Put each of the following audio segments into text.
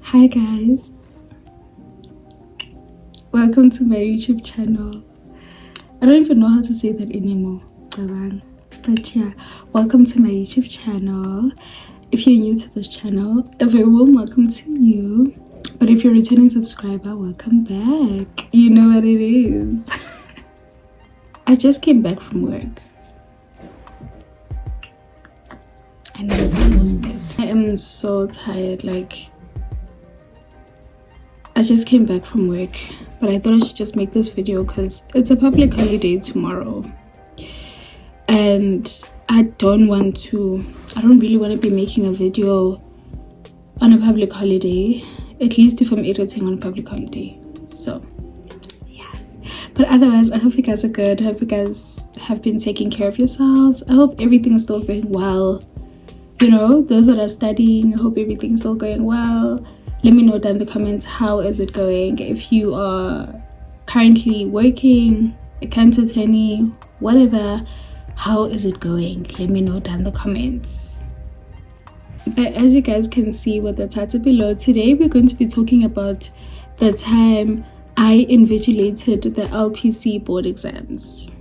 Hi guys, welcome to my YouTube channel. I don't even know how to say that anymore, but yeah, welcome to my YouTube channel. If you're new to this channel, a very warm welcome to you. But if you're a returning subscriber, welcome back. You know what it is. I just came back from work. I'm exhausted. I am so tired. I just came back from work, but I thought I should just make this video because it's a public holiday tomorrow. And I don't really want to be making a video on a public holiday, at least if I'm editing on a public holiday. So yeah, but otherwise I hope you guys are good. I hope you guys have been taking care of yourselves. I hope everything is still going well. You know, those that are studying, I hope everything's still going well. Let me know down in the comments, how is it going? If you are currently working, a cancer attorney, whatever, how is it going? Let me know down in the comments. But as you guys can see with the title below, today we're going to be talking about the time I invigilated the LPC board exams.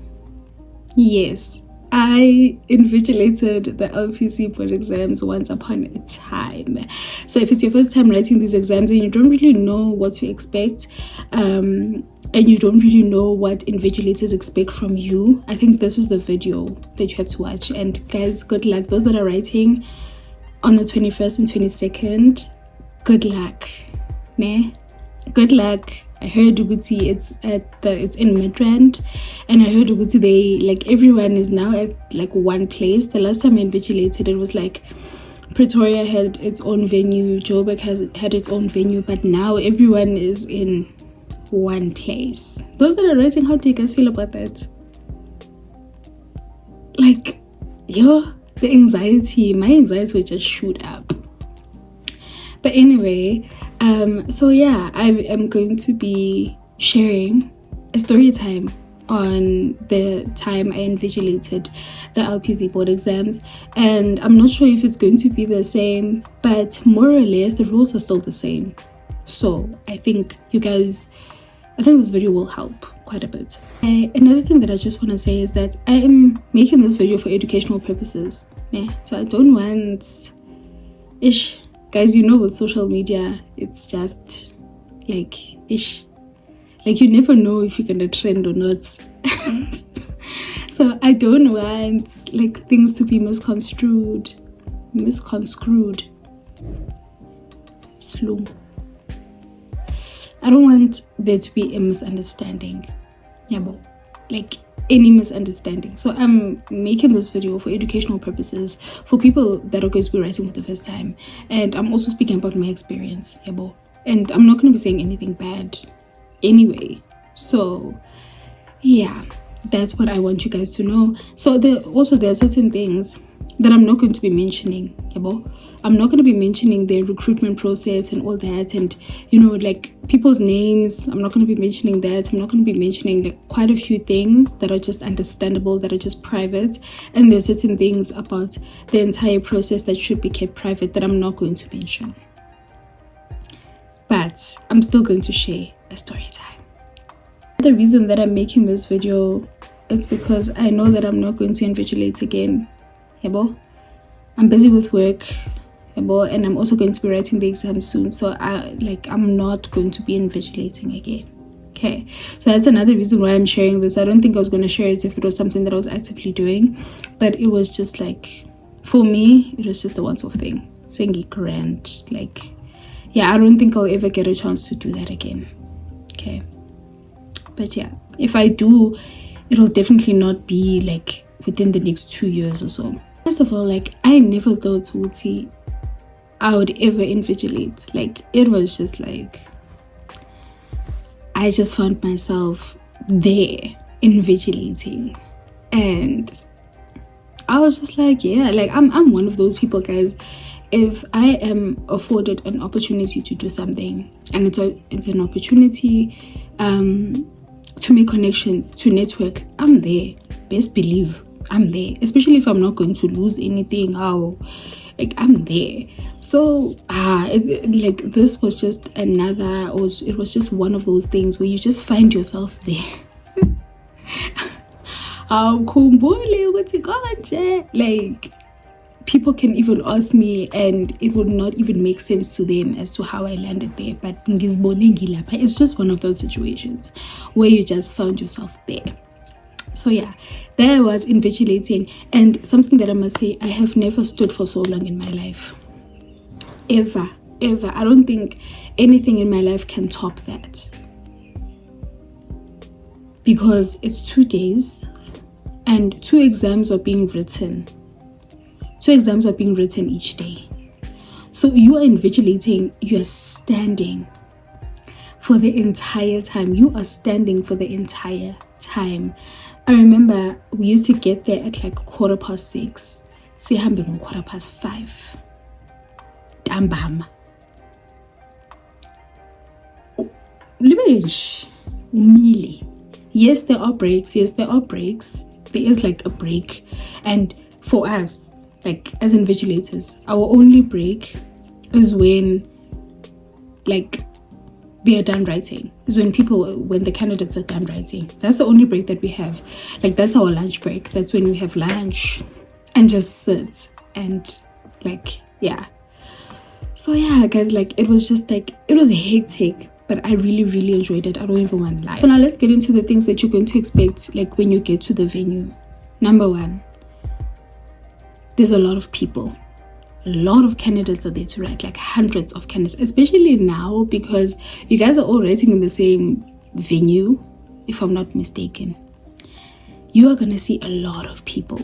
Yes, I invigilated the LPC board exams once upon a time. So if it's your first time writing these exams and you don't really know what to expect, and you don't really know what invigilators expect from you, I think this is the video that you have to watch. And guys, good luck. Those that are writing on the 21st and 22nd, good luck. Ne? Good luck. I heard Uguti it's in Midrand, and I heard Uguti everyone is now at one place. The last time I invigilated, it was Pretoria had its own venue, Joburg had its own venue, but now everyone is in one place. Those that are writing, how do you guys feel about that? My anxiety would just shoot up. But anyway, so yeah, I am going to be sharing a story time on the time I invigilated the LPC board exams, and I'm not sure if it's going to be the same, but more or less the rules are still the same. So I think this video will help quite a bit. Another thing that I just want to say is that I am making this video for educational purposes. Yeah, so I don't want guys, you know, with social media, it's just you never know if you're gonna trend or not. So I don't want things to be misconstrued. Slow. I don't want there to be a misunderstanding. Yeah, any misunderstanding. So I'm making this video for educational purposes, for people that are going to be writing for the first time, and I'm also speaking about my experience. Yeah, and I'm not going to be saying anything bad anyway. So yeah, that's what I want you guys to know. So there are certain things that I'm not going to be mentioning. I'm not going to be mentioning the recruitment process and all that, and people's names. I'm not going to be mentioning that. I'm not going to be mentioning quite a few things that are just understandable, that are just private, and there's certain things about the entire process that should be kept private that I'm not going to mention. But I'm still going to share a story time. The reason that I'm making this video is because I know that I'm not going to invigilate again. I'm busy with work, and I'm also going to be writing the exam soon, so I'm not going to be invigilating again. Okay, so that's another reason why I'm sharing this. I don't think I was going to share it if it was something that I was actively doing, but it was just for me, it was just a once-off thing. Saying grand, yeah, I don't think I'll ever get a chance to do that again. Okay, but yeah, if I do, it'll definitely not be within the next 2 years or so. First of all, I never thought I would ever invigilate. It was just I just found myself there invigilating, and I was just yeah, I'm one of those people, guys. If I am afforded an opportunity to do something, and it's an opportunity to make connections, to network, I'm there. Best believe I'm there, especially if I'm not going to lose anything. Like, I'm there. So like, this was just it was just one of those things where you just find yourself there. Like, people can even ask me and it would not even make sense to them as to how I landed there, but it's just one of those situations where you just found yourself there. So yeah, there I was invigilating, and something that I must say, I have never stood for so long in my life, ever. I don't think anything in my life can top that, because it's 2 days and 2 exams are being written. 2 exams are being written each day. So you are invigilating, you are standing for the entire time. You are standing for the entire time. I remember we used to get there at like 6:15. Sihambe ngo 5:15. Dambama. Umile. Yes, there are breaks. There is like a break. And for us, like as invigilators, our only break is when like they are done writing. Is when the candidates are done writing. That's the only break that we have. Like, that's our lunch break. That's when we have lunch and just sit and like, yeah. So yeah, guys, like, it was just like, it was hectic, but I really, really enjoyed it. I don't even want to lie. So now let's get into the things that you're going to expect, like, when you get to the venue. Number 1, there's a lot of people. A lot of candidates are there to write, like hundreds of candidates, especially now because you guys are all writing in the same venue, if I'm not mistaken. You are gonna see a lot of people.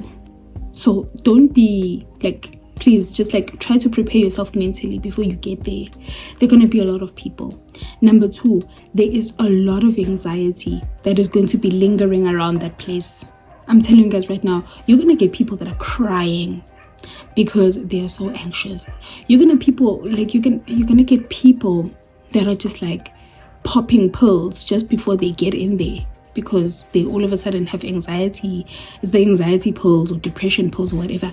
So don't be like, please just like try to prepare yourself mentally before you get there. There are gonna be a lot of people. Number 2, there is a lot of anxiety that is going to be lingering around that place. I'm telling you guys right now, you're gonna get people that are crying because they are so anxious. You're gonna get people that are just like popping pills just before they get in there because they all of a sudden have anxiety. It's the anxiety pills or depression pills or whatever.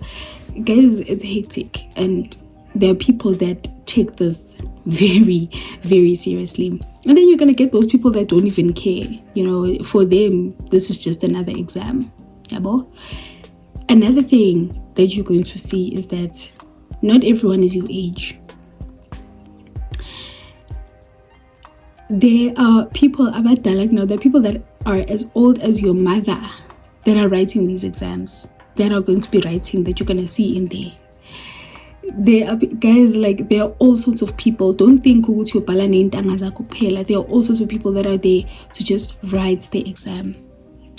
Guys, it's hectic, and there are people that take this very, very seriously. And then you're gonna get those people that don't even care. You know, for them, this is just another exam. Yabo? Another thing that you're going to see is that not everyone is your age. There are people about that, like, now there are people that are as old as your mother that are writing these exams, that are going to be writing, that you're going to see in there. There are guys, like, there are all sorts of people. Don't think there are all sorts of people that are there to just write the exam.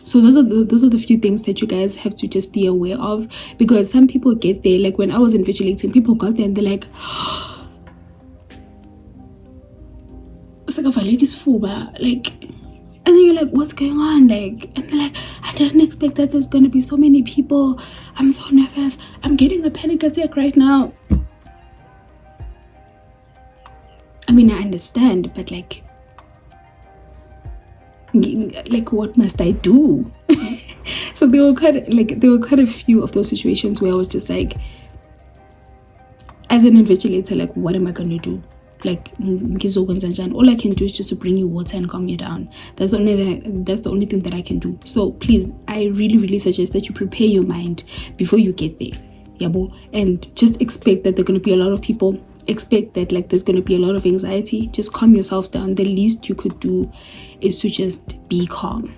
So those are the few things that you guys have to just be aware of, because some people get there, like when I was invigilating, people got there and they're like, like, and then you're like, what's going on? Like, and they're like, I didn't expect that there's gonna be so many people. I'm so nervous. I'm getting a panic attack right now. I mean, I understand, but like what must I do? So there were quite a few of those situations where I was just like, as an invigilator, like, what am I gonna do? Like, all I can do is just to bring you water and calm you down. That's the only thing that I can do. So please, I really, really suggest that you prepare your mind before you get there. Yabo, and just expect that there are going to be a lot of people. Expect that, like, there's going to be a lot of anxiety. Just calm yourself down. The least you could do is to just be calm.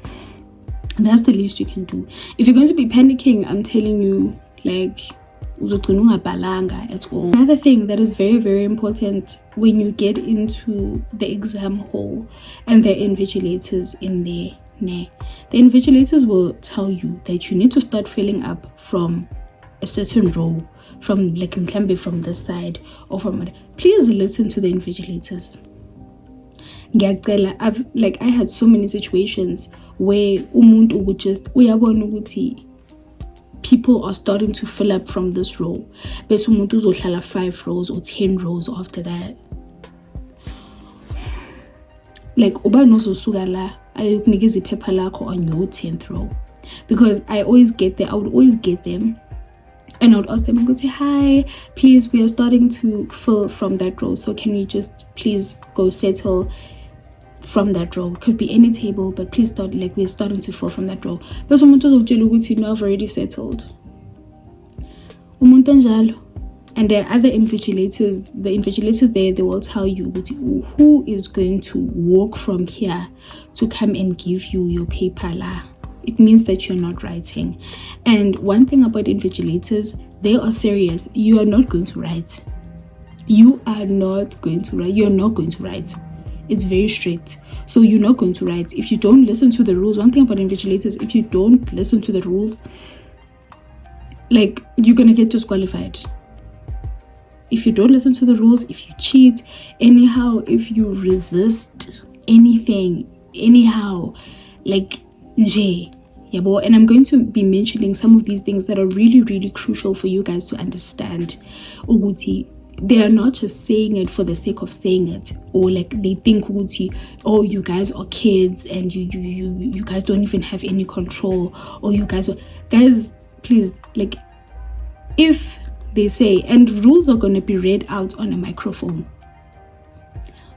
That's the least you can do. If you're going to be panicking, I'm telling you, like, at all. Another thing that is very, very important when you get into the exam hall and the invigilators in there, the invigilators will tell you that you need to start filling up from a certain row, from like from this side or from. Please listen to the invigilators. I had so many situations where umuntu would just people are starting to fill up from this row. Bese umuntu uzohlala 5 rows or 10 rows after that. Like, uba nozosuka la ayokunikeza iphepha lakho on your 10th row. Because I would always get them And I would ask them and go say, hi, please, we are starting to fill from that row, so can we just please go settle from that row? Could be any table, but please start, like, we're starting to fill from that row. But someone told you, no, I've already settled. And there are other invigilators. The invigilators there, they will tell you who is going to walk from here to come and give you your paper la. It means that you're not writing. And one thing about invigilators, they are serious. You are not going to write. You are not going to write. You're not going to write. It's very strict. So you're not going to write. If you don't listen to the rules, one thing about invigilators, if you don't listen to the rules, like, you're going to get disqualified. If you don't listen to the rules, if you cheat, anyhow, if you resist anything, anyhow, like, nje, yabo. And I'm going to be mentioning some of these things that are really, really crucial for you guys to understand. Uguti, they are not just saying it for the sake of saying it, or like they think, uguti, oh, you guys are kids and you guys don't even have any control, or you guys, please, like, if they say, and rules are going to be read out on a microphone,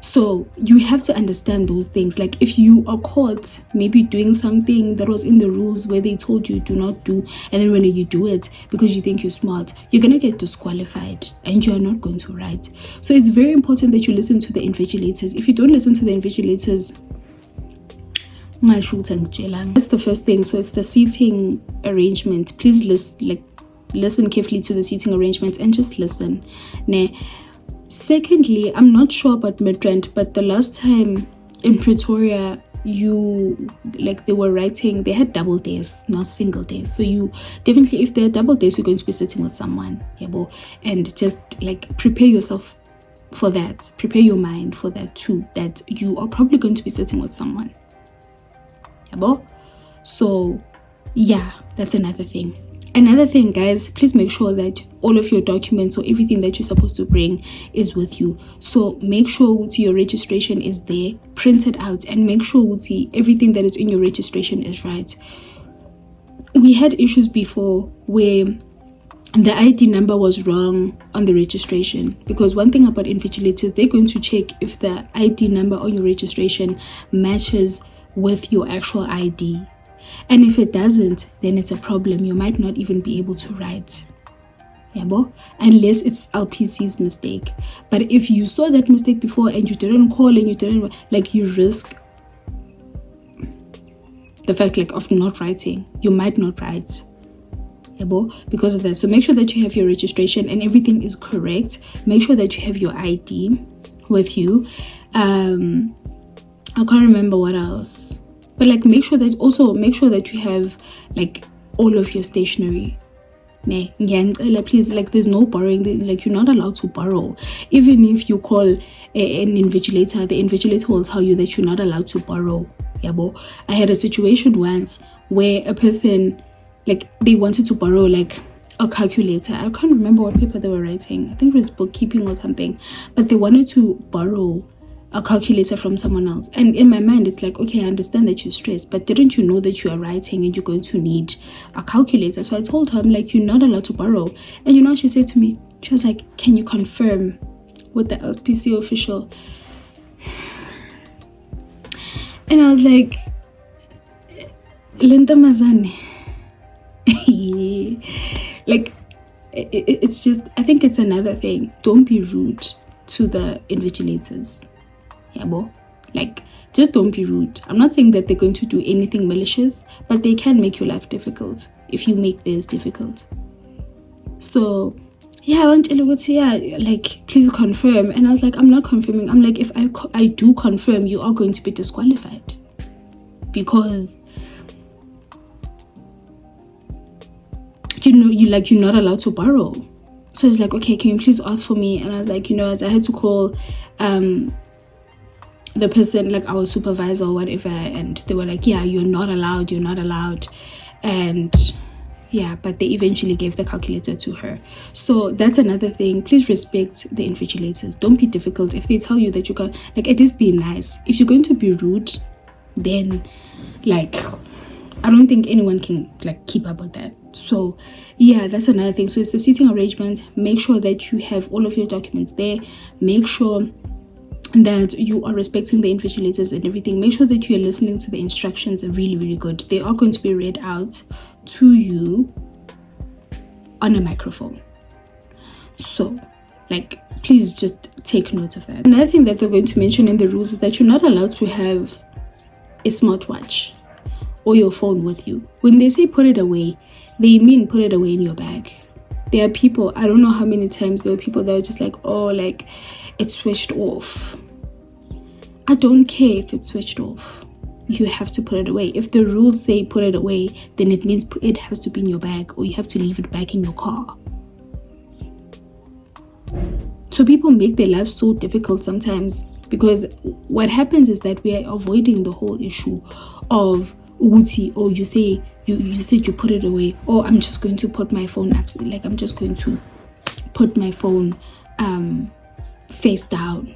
so you have to understand those things. Like, if you are caught maybe doing something that was in the rules where they told you do not do, and then when you do it because you think you're smart, you're going to get disqualified and you're not going to write. So it's very important that you listen to the invigilators. If you don't listen to the invigilators, that's the first thing. So it's the seating arrangement. Please listen carefully to the seating arrangements and just listen. Secondly, I'm not sure about Midrand, but the last time in Pretoria, they were writing, they had double days, not single days. So you definitely, if they're double days, you're going to be sitting with someone, and just like prepare yourself for that. Prepare your mind for that too, that you are probably going to be sitting with someone. So yeah, that's another thing. Another thing, guys, please make sure that all of your documents or everything that you're supposed to bring is with you. So make sure your registration is there, print it out, and make sure everything that is in your registration is right. We had issues before where the ID number was wrong on the registration, because one thing about invigilators, they're going to check if the ID number on your registration matches with your actual ID. And if it doesn't, then it's a problem. You might not even be able to write. Unless it's LPC's mistake. But if you saw that mistake before and you didn't call and you didn't, you risk the fact of not writing. You might not write. Because of that. So make sure that you have your registration and everything is correct. Make sure that you have your ID with you. I can't remember what else. But make sure that you have all of your stationery. Please, there's no borrowing. You're not allowed to borrow. Even if you call an invigilator, the invigilator will tell you that you're not allowed to borrow. I had a situation once where a person they wanted to borrow a calculator. I can't remember what paper they were writing. I think it was bookkeeping or something. But they wanted to borrow a calculator from someone else, and in my mind it's okay, I understand that you're stressed, but didn't you know that you are writing and you're going to need a calculator? So I told her, you're not allowed to borrow. And she said to me, she was like, can you confirm with the LPC official? And I was like, Linda Mazane. It's just, I think it's another thing. Don't be rude to the invigilators. Just don't be rude. I'm not saying that they're going to do anything malicious, but they can make your life difficult if you make theirs difficult. So yeah, I want to please confirm. And I was like, I'm not confirming. I'm like, if I do confirm, you are going to be disqualified, because you're not allowed to borrow. So it's okay, can you please ask for me? And I was like, I had to call the person, our supervisor or whatever, and they were like, yeah, you're not allowed. And yeah, but they eventually gave the calculator to her. So that's another thing. Please respect the invigilators. Don't be difficult. If they tell you that you can, at least be nice. If you're going to be rude, then I don't think anyone can keep up with that. So yeah, that's another thing. So it's the seating arrangement. Make sure that you have all of your documents there. Make sure that you are respecting the invigilators and everything. Make sure that you are listening to the instructions really, really good. They are going to be read out to you on a microphone. So like, please just take note of that. Another thing that they're going to mention in the rules is that you're not allowed to have a smartwatch or your phone with you. When they say put it away, they mean put it away in your bag. There are people, I don't know how many times there are people that are just like, oh, like it's switched off. I don't care if it's switched off. You have to put it away. If the rules say put it away, then it means it has to be in your bag, or you have to leave it back in your car. So people make their lives so difficult sometimes, because what happens is that we are avoiding the whole issue of uti, or you say you said you put it away, or I'm just going to put my phone up, like I'm just going to put my phone face down,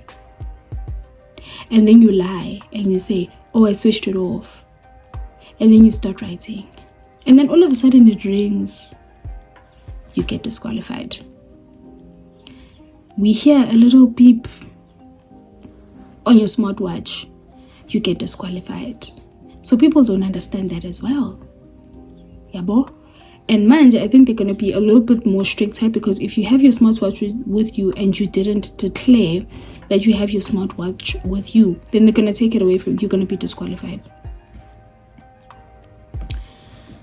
and then you lie and you say, oh, I switched it off, and then you start writing, and then all of a sudden it rings. You get disqualified. We hear a little beep on your smartwatch, you get disqualified. So people don't understand that as well. Yabo? And manje, I think they're going to be a little bit more strict here, because if you have your smartwatch with you and you didn't declare that you have your smartwatch with you, then they're going to take it away from you. You're going to be disqualified.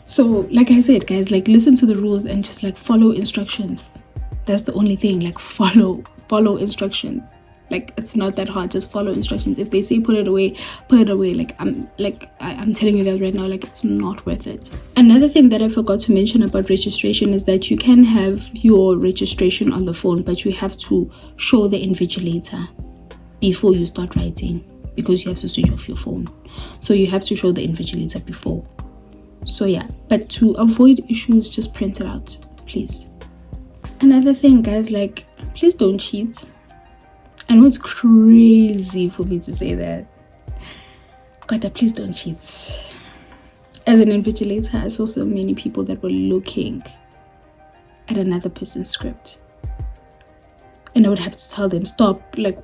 So like I said, guys, like listen to the rules and just like follow instructions. That's the only thing. Like follow instructions. Like it's not that hard. Just follow instructions. If they say put it away, put it away. Like I'm telling you guys right now, like it's not worth it. Another thing that I forgot to mention about registration is that you can have your registration on the phone, but you have to show the invigilator before you start writing, because you have to switch off your phone. So you have to show the invigilator before. So yeah, but to avoid issues, just print it out, please. Another thing, guys, like please don't cheat. I know it's crazy for me to say that, but please don't cheat. As an invigilator, I saw so many people that were looking at another person's script, and I would have to tell them, stop, like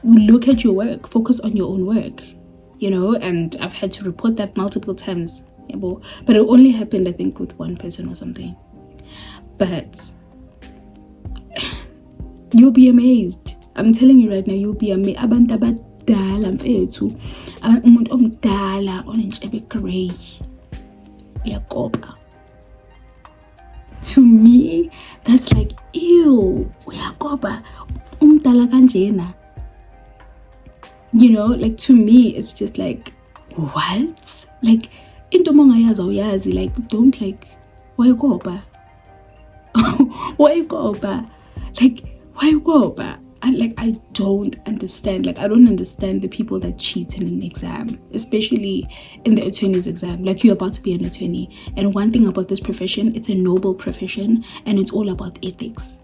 look at your work, focus on your own work, you know. And I've had to report that multiple times, but it only happened, I think, with one person or something. But you'll be amazed. I'm telling you right now, you'll be amazed. Abantu abadala mfethu, umuntu omdala onentshebe grey uyakopa. To me, that's like, ew, uyakopa umdala kanjena. You know, like to me, it's just like, what? Like, into mongayazi awuyazi, like don't, like, why ukopa? Why ukopa? Like, why ukopa? I don't understand. Like, I don't understand the people that cheat in an exam, especially in the attorney's exam. Like, you're about to be an attorney, and one thing about this profession, it's a noble profession, and it's all about ethics.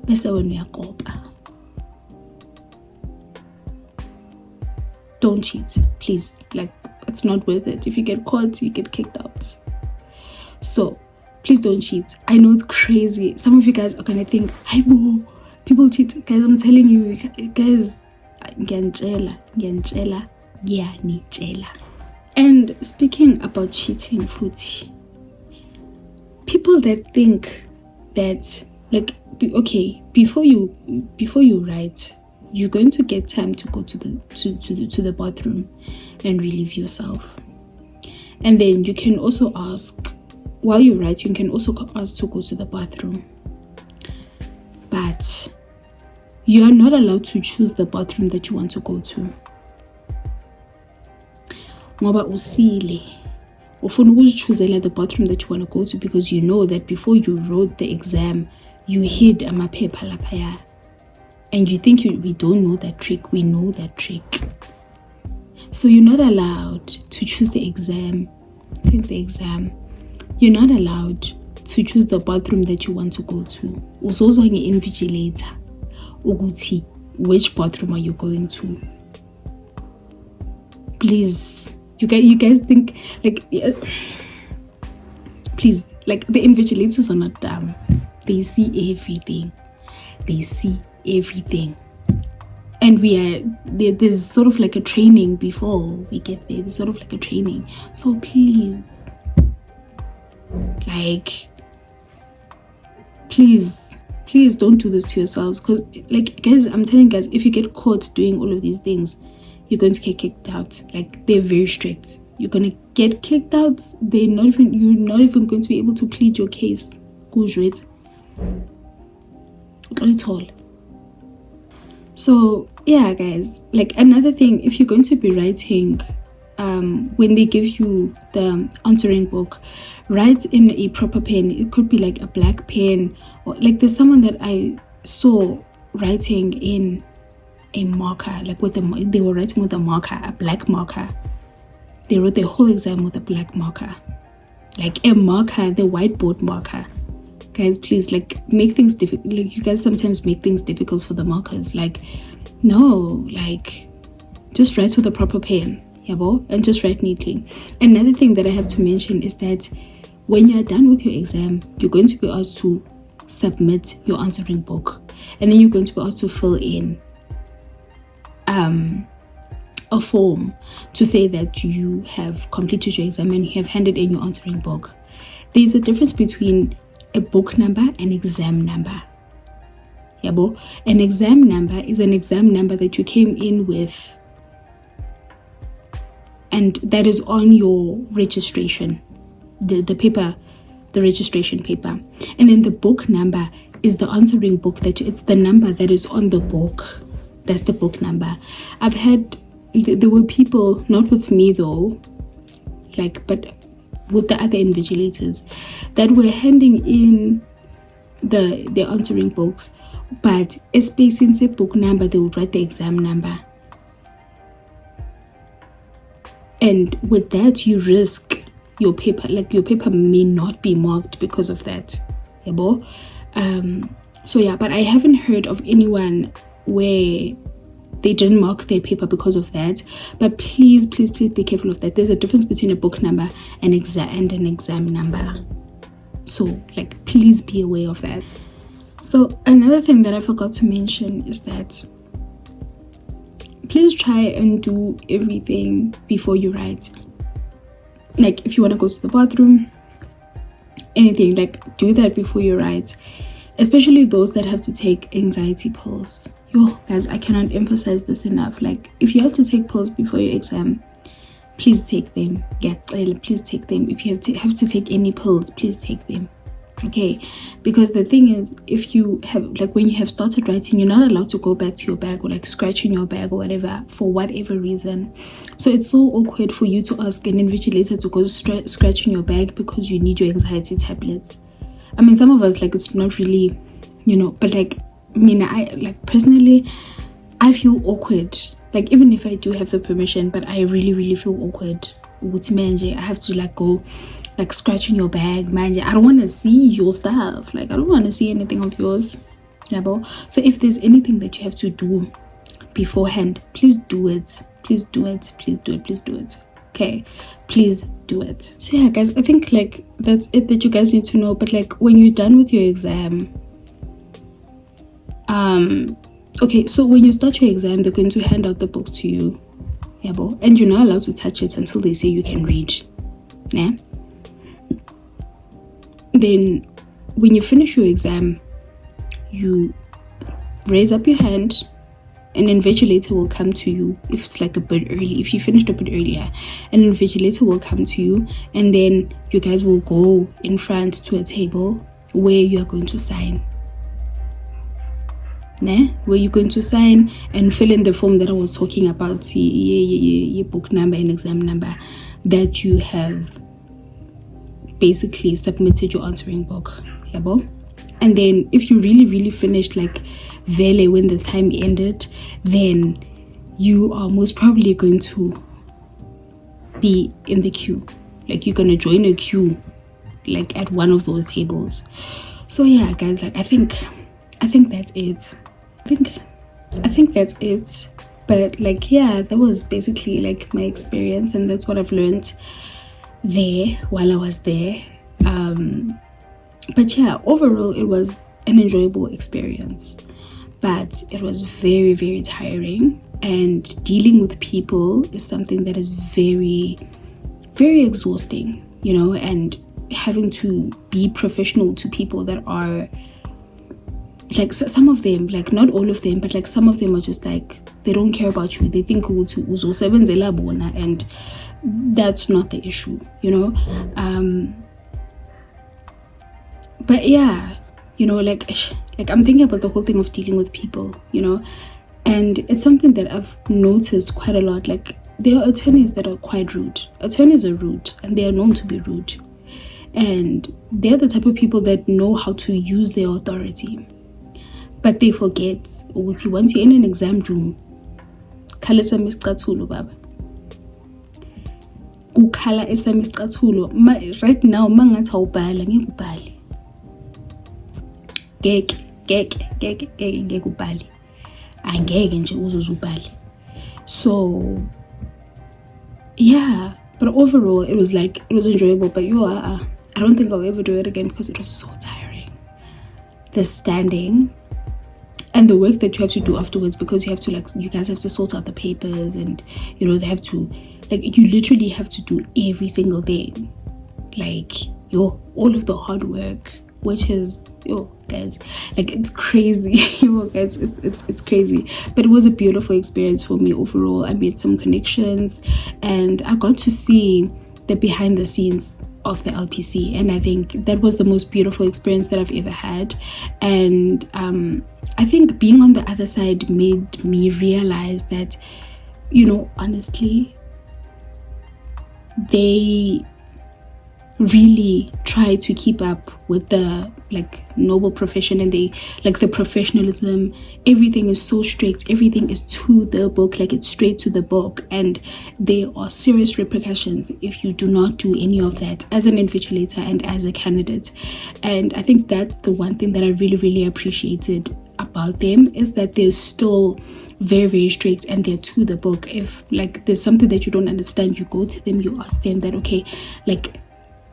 Bese when we are kopa. Don't cheat, please. Like, it's not worth it. If you get caught, you get kicked out. So please don't cheat. I know it's crazy. Some of you guys are gonna think, hi boo, people cheat. Guys, I'm telling you, guys, ngiyanitshela. And speaking about cheating, futhi, people that think that, like, okay, before you write, you're going to get time to go to the bathroom and relieve yourself. And then you can also ask, while you write, you can also ask to go to the bathroom. But you are not allowed to choose the bathroom that you want to go to. Ngoba usile. Ufuna ukuzichuzela the bathroom that you want to go to, because you know that before you wrote the exam, you hid amaphepha laphaya. And you think we don't know that trick. We know that trick. So you're not allowed to choose the exam. Since the exam, you're not allowed to choose the bathroom that you want to go to. Uzozwa nge-invigilator ukuthi which bathroom are you going to. Please, you guys think, like, please, like, the invigilators are not dumb. They see everything. They see everything. And there's sort of like a training before we get there. There's sort of like a training. So please, like, please don't do this to yourselves. Because, like, guys, I'm telling you guys, if you get caught doing all of these things, you're going to get kicked out. Like, they're very strict. You're gonna get kicked out. You're not even going to be able to plead your case. At all. So yeah, guys, like, another thing, if you're going to be writing, when they give you the answering book, write in a proper pen. It could be like a black pen, or like, there's someone that I saw writing in a marker, like they were writing with a marker, a black marker. They wrote the whole exam with a black marker, like a marker, the whiteboard marker. Guys, please, like, make things difficult. Like, you guys sometimes make things difficult for the markers. Like, no, like, just write with a proper pen, yabo, and just write neatly. Another thing that I have to mention is that when you're done with your exam, you're going to be asked to submit your answering book, and then you're going to be asked to fill in a form to say that you have completed your exam and you have handed in your answering book. There's a difference between a book number and exam number. Yabo? An exam number is an exam number that you came in with, and that is on your registration, the paper, the registration paper. And then the book number is the answering book, it's the number that is on the book. That's the book number. There were people, not with me though, like, but with the other invigilators, that were handing in the answering books, but a space in the book number, they would write the exam number. And with that, you risk your paper, like, your paper may not be marked because of that. So yeah, but I haven't heard of anyone where they didn't mark their paper because of that. But please be careful of that. There's a difference between a book number and an exam number. So, like, please be aware of that. So another thing that I forgot to mention is that please try and do everything before you write. Like, if you want to go to the bathroom, anything, like, do that before you write. Especially those that have to take anxiety pills. Yo, guys, I cannot emphasize this enough. Like, if you have to take pills before your exam, please take them. Yeah, please take them. If you have to take any pills, please take them. Okay, because the thing is, if you have, like, when you have started writing, you're not allowed to go back to your bag or, like, scratch in your bag or whatever, for whatever reason. So it's so awkward for you to ask an invigilator to go scratch in your bag because you need your anxiety tablets. I mean, some of us, like, it's not really, but, like, I mean, personally, I feel awkward. Like, even if I do have the permission, but I really feel awkward. I have to, like, go, like, scratch in your bag, man. I don't want to see your stuff. Like, I don't want to see anything of yours. So if there's anything that you have to do beforehand, please do it. Please do it. Please do it. Please do it. Okay, please do it. So yeah, guys, I think, like, that's it that you guys need to know. But, like, when you're done with your exam, okay, so when you start your exam, they're going to hand out the books to you, and you're not allowed to touch it until they say you can read. Yeah. Then when you finish your exam, you raise up your hand. An invigilator will come to you if it's, like, a bit early. If you finished a bit earlier, an invigilator will come to you, and then you guys will go in front to a table where you are going to sign. Where you're going to sign and fill in the form that I was talking about, your book number and exam number, that you have basically submitted your answering book. And then if you really finished, like, vele when the time ended, then you are most probably going to be in the queue. Like, you're going to join a queue, like, at one of those tables. So yeah, guys, like, I think that's it. I think that's it. But, like, yeah, that was basically, like, my experience, and that's what I've learned there while I was there. But yeah, overall it was an enjoyable experience, but it was very, very tiring, and dealing with people is something that is very, very exhausting, and having to be professional to people that are like, some of them, like not all of them, but like some of them are just like, they don't care about you. They think uzosebenzela bona, and that's not the issue, but yeah, like I'm thinking about the whole thing of dealing with people, and it's something that I've noticed quite a lot. Like, there are attorneys that are quite rude. Attorneys are rude, and they are known to be rude, and they're the type of people that know how to use their authority, but they forget. Once you're in an exam room, khalisa misicathulo baba, ukhala esamisiqathulo. Right now mangathi awubhala ngeke ubhale, ngeke ubhale, angeke nje uzubhale. So yeah, but overall it was enjoyable. But I don't think I'll ever do it again because it was so tiring, the standing and the work that you have to do afterwards, because you guys have to sort out the papers, and they have to, you literally have to do every single thing, all of the hard work, which is, guys, it's crazy. Guys, it's crazy. But it was a beautiful experience for me overall. I made some connections, and I got to see the behind the scenes of the LPC, and I think that was the most beautiful experience that I've ever had. And I think being on the other side made me realize that, honestly, they really try to keep up with the noble profession, and they the professionalism. Everything is so strict, everything is to the book, it's straight to the book, and there are serious repercussions if you do not do any of that as an invigilator and as a candidate. And I think that's the one thing that I really, really appreciated about them, is that they're still very, very strict, and they're to the book. If there's something that you don't understand, you go to them, you ask them that, okay,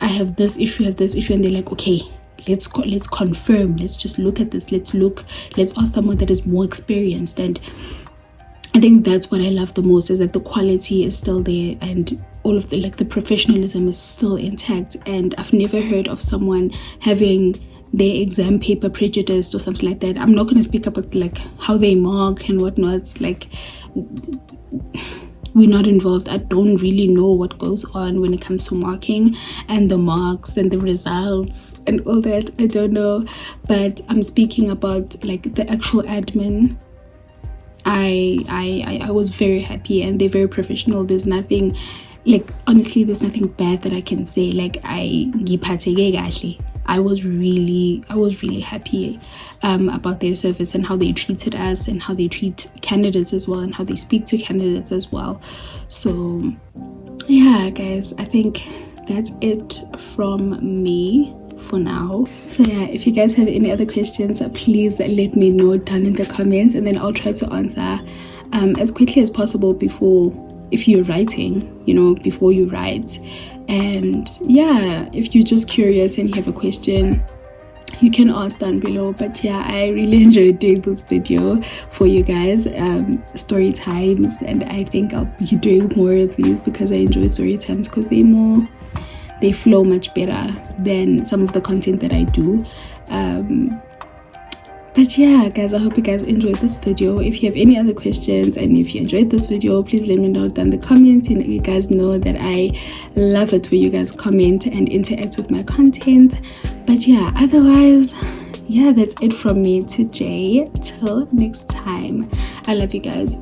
I have this issue, and they're like, okay, let's confirm, let's just look at this, let's ask someone that is more experienced. And I think that's what I love the most, is that the quality is still there, and all of the professionalism is still intact. And I've never heard of someone having their exam paper prejudiced or something like that. I'm not going to speak about how they mark and whatnot. We're not involved. I don't really know what goes on when it comes to marking and the marks and the results and all that. I don't know. But I'm speaking about the actual admin. I was very happy, and they're very professional. There's nothing, honestly, there's nothing bad that I can say. I was really happy about their service, and how they treated us, and how they treat candidates as well, and how they speak to candidates as well. So yeah, guys, I think that's it from me for now. So yeah, if you guys have any other questions, please let me know down in the comments, and then I'll try to answer as quickly as possible if you're writing, before you write. And yeah, if you're just curious and you have a question, you can ask down below. But yeah, I really enjoyed doing this video for you guys, story times, and I think I'll be doing more of these because I enjoy story times, because they flow much better than some of the content that I do. But yeah, guys, I hope you guys enjoyed this video. If you have any other questions, and if you enjoyed this video, please let me know down in the comments. You guys know that I love it when you guys comment and interact with my content. But yeah, otherwise, yeah, that's it from me today. Till next time, I love you guys.